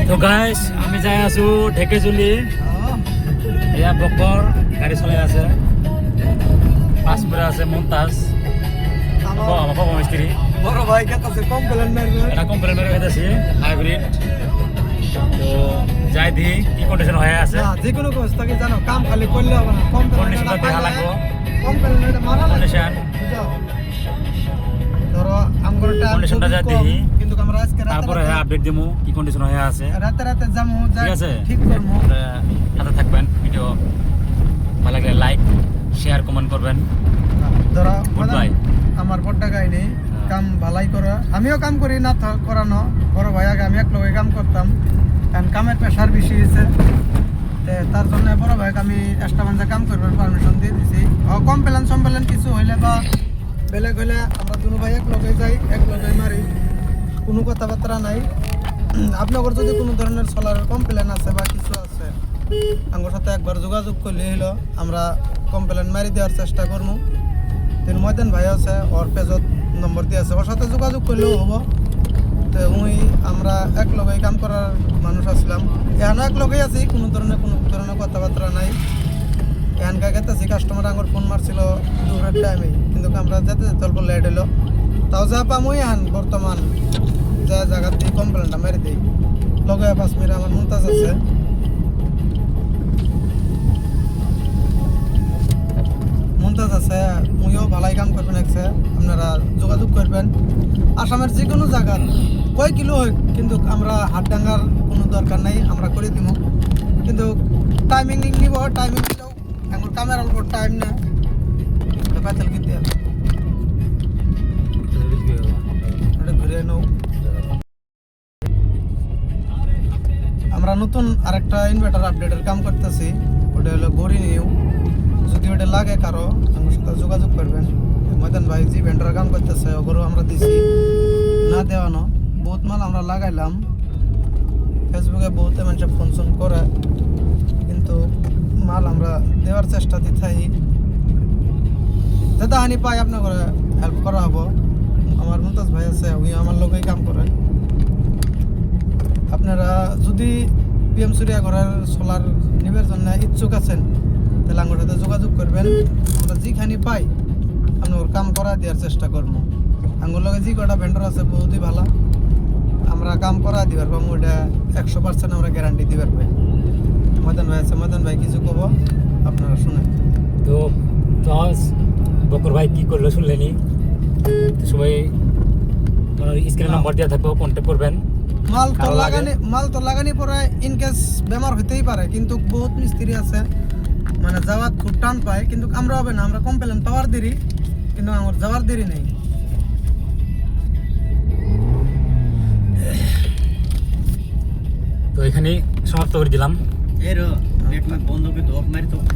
তো গাইস আমি যাই আছো ঢেকেজুলি এয়া বকর গাড়ি চলাই আছে পাঁচপুরে আছে মন্তাজ আমার বাবা মিস্ত্রি বড় ভাই কাছে কমপ্লেন মারবে এটা কমপ্লেন মেরে হইতেছি হাইব্রিড তো যাই দি কি কন্ডিশন হয়ে আছে না যে কোনো অবস্থাকে জানো কাম খালি করলে হবে না কন্ডিশনটা দেখা লাগবো কমপ্লেন মারা লাগে কন্ডিশন ধরো আমগরটা কন্ডিশনটা যা দেখি কিন্তু আমরা আজকে তারপরে আপডেট দিমু কি কন্ডিশন হয়ে আছে রাতে রাতে যামু ঠিক আছে ঠিক করমু সাথে থাকবেন ভিডিও ভালো লাগলে লাইক শেয়ার কমেন্ট করবেন ধরো গুড বাই আমার বড়টা গাই নেই কাম ভালাই করা আমিও কাম করি না করানো বড় ভাই আগে আমি এক লগে কাম করতাম কারণ কামের প্রেশার বেশি হয়েছে তার জন্য বড় ভাইকে আমি এক্সট্রা বাঞ্জা কাম করবার পারমিশন দিয়ে দিছি কমপ্লেন সম্পেলেন কিছু হইলে বা বেলেগ হইলে আমরা দুনো ভাই এক লগে যাই এক লগে মারি কোনো কথাবার্তা নাই আপনাদের যদি কোনো ধরনের সোলারের কমপ্লেন আছে বা কিছু আছে আমার সাথে একবার যোগাযোগ করলে হলো আমরা কমপ্লেন মারি দেওয়ার চেষ্টা করবো তিন ময়দান ভাই আছে ওর পেজত নম্বর দিয়ে আছে ওর সাথে যোগাযোগ করলেও হবো তো আমরা এক লগেই কাম করার মানুষ আসলাম এখানে এক লগেই আছি কোনো ধরনের কথাবার্তা নাই এখানকার গেতেছি কাস্টমার আমার ফোন মারছিল দুপুরের টাইমে কিন্তু আমরা যেতে যেতে অল্প লেট হলো তাও যা পামই এখন বর্তমান যা জায়গা দিয়ে কমপ্লেনটা মেরে দিই লগে 5 মিনিট আমার মন্তাজ আছে মন্তাজ আছে মুইও ভালাই কাম করবেন একসে আপনারা যোগাযোগ করবেন আসামের যে কোনো জায়গা কয় কিলো হোক কিন্তু আমরা হাত ডাঙ্গার কোনো দরকার নাই আমরা করে দিব কিন্তু টাইমিং নিব টাইমিং দিলেও এখন কামের অল্প টাইম না পাতাল কিনতে হবে ঘুরে নাও আমরা নতুন আরেকটা ইনভার্টার আপডেটের কাম করতেছি ওটা হলো গড়ি নিউ যদি ওটা লাগে কারো আমার সাথে যোগাযোগ করবেন ময়দান ভাই জি ভেন্ডার কাম করতেছে ওগুলো আমরা দিছি না দেওয়ানো বহুত মাল আমরা লাগাইলাম ফেসবুকে বহুত মানুষ ফোন করে কিন্তু মাল আমরা দেওয়ার চেষ্টা দিতাই দাদা হানি পাই আপনার হেল্প করা হবো আমার মন্তাজ ভাই আছে উনি আমার লোকেই কাম করে আপনারা যদি পিএম সুরিয়া ঘরের সোলার নিবার জন্য ইচ্ছুক আছেন তাহলে আমার সাথে যোগাযোগ করবেন আমরা যেখানে পাই আপনার কাম করা দেওয়ার চেষ্টা করবো আঙ্গুর লগে যে কটা ভেন্ডার আছে বহুতই ভালো আমরা কাম করা দিবার পাবো ওটা 100% আমরা গ্যারান্টি দিবার পাই ময়দান ভাই আছে ময়দান ভাই কিছু কব আপনারা শুনেন তো বকর ভাই কি করলো শুনলেনি সবাই স্ক্রিন নাম্বার দেওয়া থাকবে কন্ট্যাক্ট করবেন মাল তো লাগানি পরে ইনকেস বেমার হইতেই পারে কিন্তু বহুত মিস্ত্রি আছে মানে যাওয়ার খুব টান পায় কিন্তু আমরা হবে না আমরা কমপ্লেন পাওয়ার দেরি কিন্তু আমার যাওয়ার দেরি নেই তো এখানে সমাপ্ত করে দিলাম এর নেট বন্ধ করে তো অফ মারি তো